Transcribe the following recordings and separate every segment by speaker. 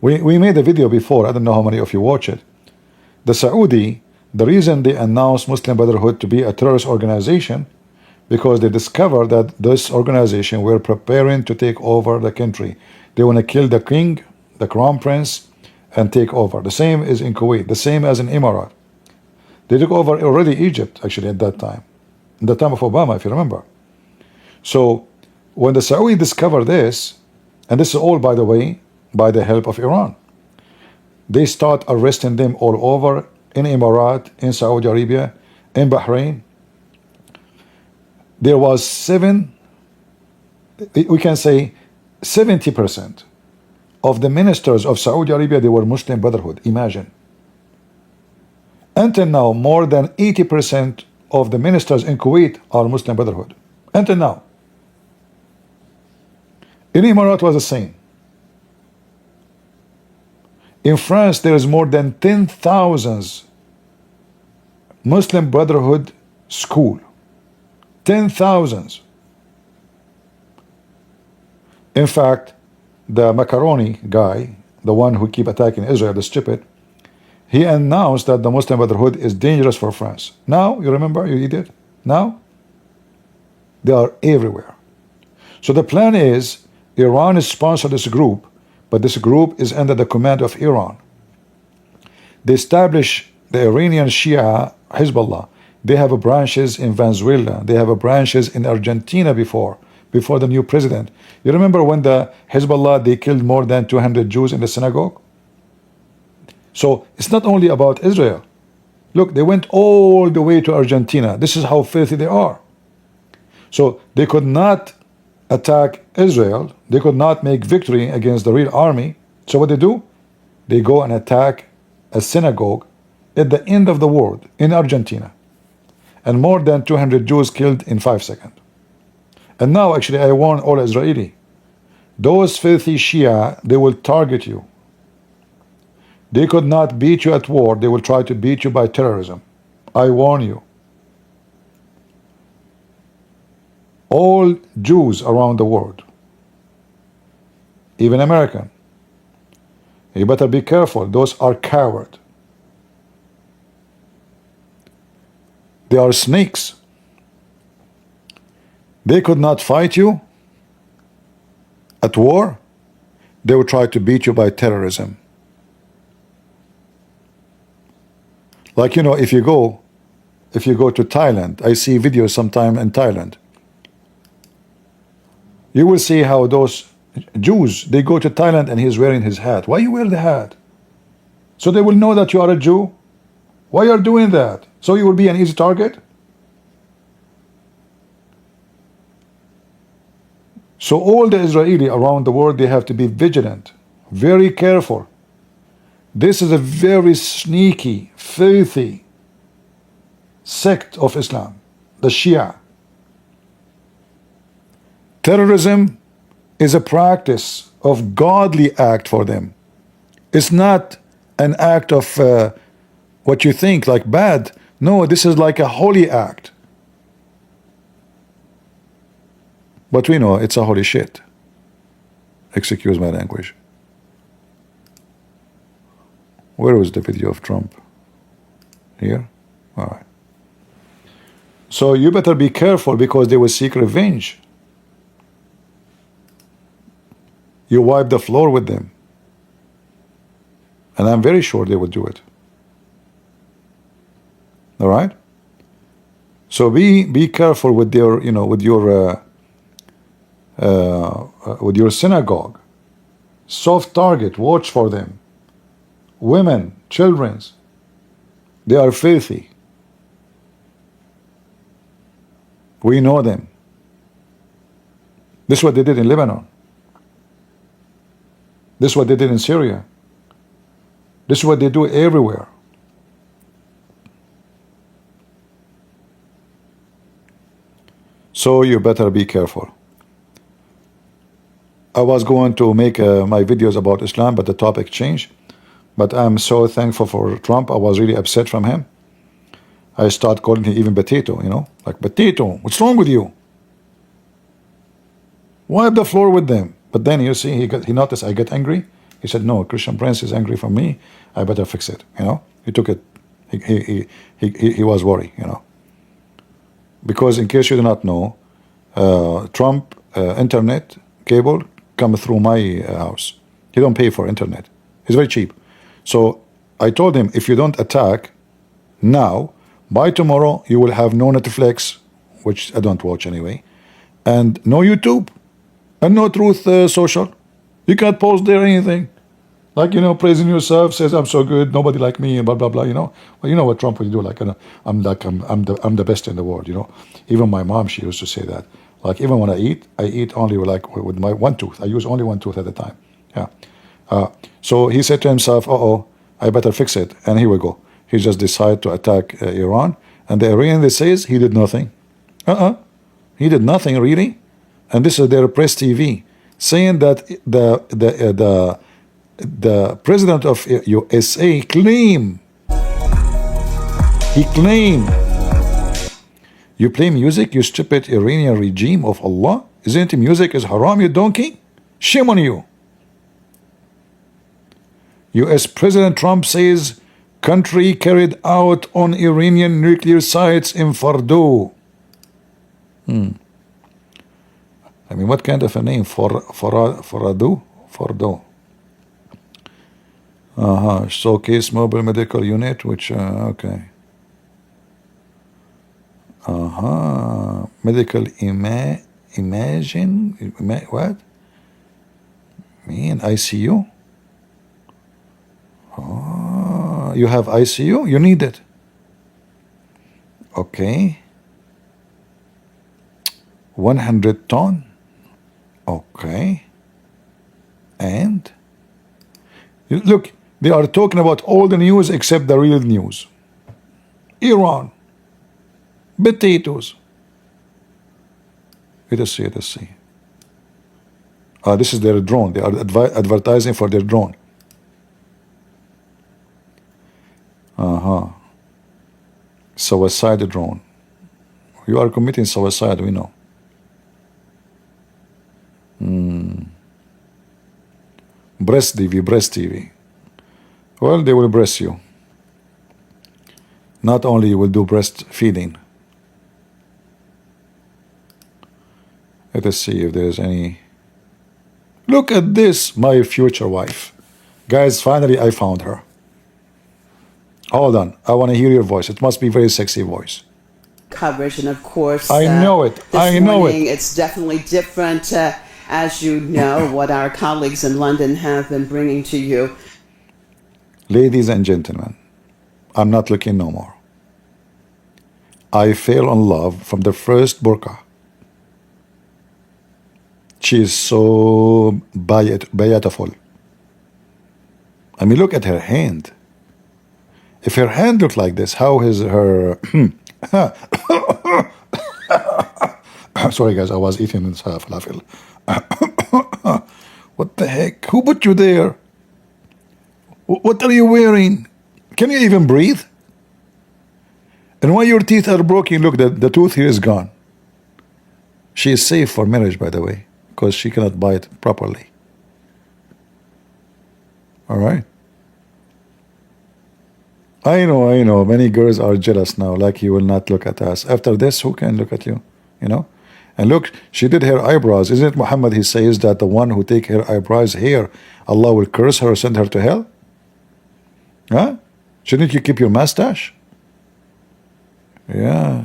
Speaker 1: We made a video before. I don't know how many of you watch it. The Saudi, the reason they announced Muslim Brotherhood to be a terrorist organization, because they discovered that this organization were preparing to take over the country. They want to kill the king, the crown prince, and take over. The same is in Kuwait, the same as in Emirat. They took over already Egypt, actually, at that time, in the time of Obama, if you remember. So when the Saudi discovered this, and this is all, by the way, by the help of Iran, they start arresting them all over, in Emirat, in Saudi Arabia, in Bahrain. There was we can say 70% of the ministers of Saudi Arabia, they were Muslim Brotherhood. Imagine. Until now, more than 80% of the ministers in Kuwait are Muslim Brotherhood. Until now. In Emirat was the same. In France, there is more than 10,000 Muslim Brotherhood school. 10,000. In fact, the macaroni guy, the one who keep attacking Israel, the stupid, he announced that the Muslim Brotherhood is dangerous for France. Now, you remember, you idiot? Now, they are everywhere. So the plan is, Iran is sponsored this group, but this group is under the command of Iran. They establish the Iranian Shia Hezbollah. They have branches in Venezuela. They have branches in Argentina before the new president. You remember when the Hezbollah, they killed more than 200 Jews in the synagogue? So it's not only about Israel. Look, they went all the way to Argentina. This is how filthy they are. So they could not attack Israel. They could not make victory against the real army. So what they do? They go and attack a synagogue at the end of the world in Argentina. And more than 200 Jews killed in 5 seconds. And now, actually, I warn all Israeli, those filthy Shia, they will target you. They could not beat you at war. They will try to beat you by terrorism. I warn you. All Jews around the world, even American, you better be careful. Those are cowards. They are snakes. They could not fight you at war. They will try to beat you by terrorism. Like, you know, if you go to Thailand, I see videos sometime in Thailand. You will see how those Jews, they go to Thailand and he's wearing his hat. Why you wear the hat? So they will know that you are a Jew. Why you are doing that? So you will be an easy target? So all the Israeli around the world, they have to be vigilant, very careful. This is a very sneaky, filthy sect of Islam, the Shia. Terrorism is a practice of godly act for them. It's not an act of what you think, like bad. No, this is like a holy act. But we know it's a holy shit. Excuse my language. Where was the video of Trump? Here? All right. So you better be careful because they will seek revenge. You wipe the floor with them. And I'm very sure they would do it. All right? So be careful with their, you know, with your synagogue. Soft target, watch for them. Women, children, they are filthy. We know them. This is what they did in Lebanon. This is what they did in Syria. This is what they do everywhere. So you better be careful. I was going to make my videos about Islam, but the topic changed. But I'm so thankful for Trump. I was really upset from him. I start calling him even potato, you know, like potato. What's wrong with you? Wipe the floor with them. But then you see, he noticed I get angry. He said, no, Christian Prince is angry for me. I better fix it. He took it. He was worried. Because in case you do not know, Trump internet cable come through my house. He don't pay for internet. It's very cheap. So I told him, if you don't attack now, by tomorrow you will have no Netflix, which I don't watch anyway, and no YouTube, and no Truth Social. You can't post there anything. Like, praising yourself, says I'm so good, nobody like me, and blah blah blah. Well, you know what Trump will do? Like, I'm the best in the world. Even my mom, she used to say that. Like, even when I eat only like with my one tooth. I use only one tooth at a time. Yeah. So he said to himself, I better fix it. And here we go. He just decided to attack Iran. And the Iranian says he did nothing. He did nothing, really. And this is their press TV saying that the president of USA claimed, you play music, you stupid Iranian regime of Allah? Isn't music is haram, you donkey? Shame on you. US President Trump says country carried out on Iranian nuclear sites in Fordo. I mean, what kind of a name? Fordo? Fordo. Showcase mobile medical unit, which, okay. Medical imaging, what? Man, ICU? You have ICU? You need it. Okay. 100 ton? Okay. And? Look, they are talking about all the news except the real news. Iran. Potatoes. Let us see. This is their drone. They are advertising for their drone. Suicide drone. You are committing suicide, we know. Breast TV. Well, they will breast you. Not only you will do breastfeeding. Let us see if there's any. Look at this, my future wife. Guys, finally I found her. Hold on, I want to hear your voice. It must be a very sexy voice.
Speaker 2: Coverage, and of course,
Speaker 1: I know it.
Speaker 2: It's definitely different, as you know, what our colleagues in London have been bringing to you.
Speaker 1: Ladies and gentlemen, I'm not looking no more. I fell in love from the first burqa. She is so beautiful. I mean, look at her hand. If her hand looked like this, how is her... Sorry guys, I was eating this falafel. What the heck? Who put you there? What are you wearing? Can you even breathe? And why your teeth are broken? Look, the tooth here is gone. She is safe for marriage, by the way, because she cannot bite properly. All right. I know. Many girls are jealous now, like you will not look at us. After this, who can look at you? And look, she did her eyebrows. Isn't it Muhammad, he says that the one who take her eyebrows here, Allah will curse her, send her to hell? Huh? Shouldn't you keep your mustache? Yeah.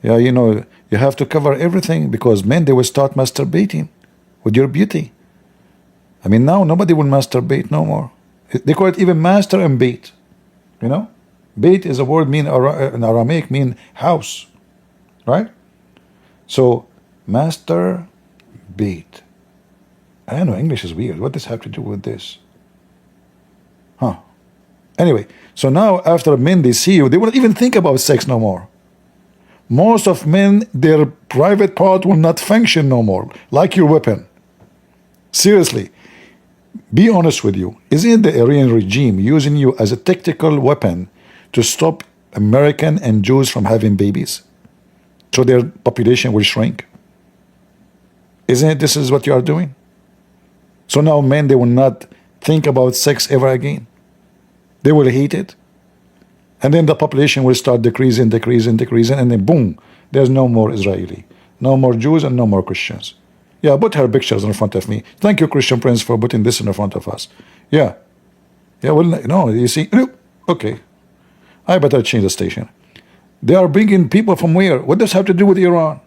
Speaker 1: Yeah, you have to cover everything, because men, they will start masturbating with your beauty. I mean, now nobody will masturbate no more. They call it even master and bait. Bait is a word in Aramaic mean house, right? So, master, bait. I don't know, English is weird. What does this have to do with this? Anyway, so now after men, they see you, they won't even think about sex no more. Most of men, their private part will not function no more, like your weapon. Seriously. Be honest with you. Isn't the Iranian regime using you as a tactical weapon to stop American and Jews from having babies, so their population will shrink? Isn't it this is what you are doing? So now men, they will not think about sex ever again. They will hate it. And then the population will start decreasing, decreasing, decreasing, and then boom, there's no more Israeli, no more Jews, and no more Christians. Yeah, put her pictures in front of me. Thank you, Christian Prince, for putting this in front of us. Yeah. Yeah, well, no, you see, okay. I better change the station. They are bringing people from where? What does this have to do with Iran?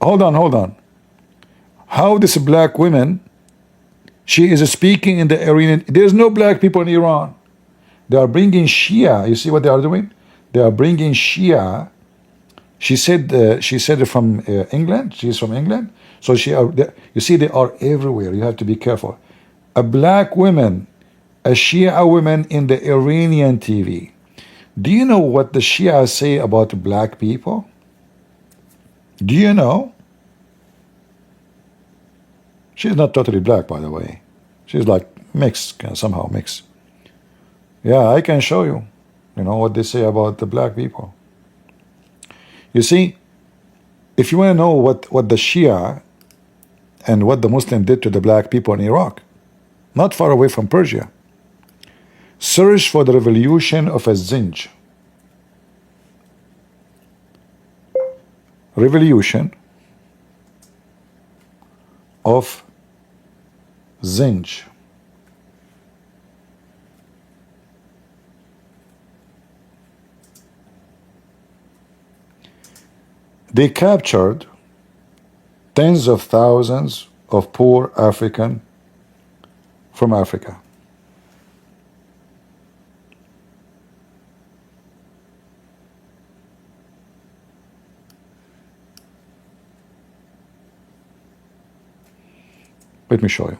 Speaker 1: Hold on, hold on. How this black woman, she is speaking in the Iranian, there's no black people in Iran. They are bringing Shia. You see what they are doing? They are bringing Shia. She said from England. She's from England. So you see, they are everywhere. You have to be careful. A black woman, a Shia woman in the Iranian TV. Do you know what the Shia say about black people? Do you know? She's not totally black, by the way. She's like mixed, somehow mixed. Yeah, I can show you, what they say about the black people. You see, if you want to know what the Shia and what the Muslim did to the black people in Iraq, not far away from Persia, search for the revolution of Zinj. Revolution of Zinj. They captured tens of thousands of poor African from Africa. Let me show you.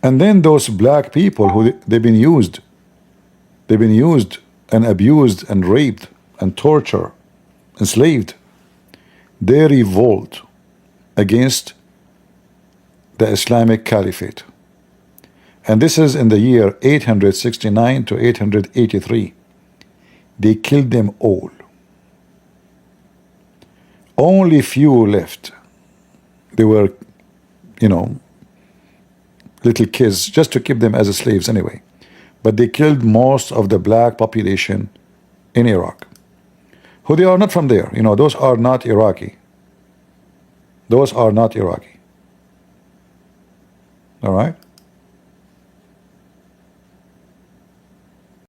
Speaker 1: And then those black people who they've been used and abused and raped and tortured, enslaved, they revolt against the Islamic Caliphate. And this is in the year 869 to 883. They killed them all. Only few left. They were, little kids, just to keep them as slaves anyway. But they killed most of the black population in Iraq. Who they are not from there. Those are not Iraqi. Those are not Iraqi. All right?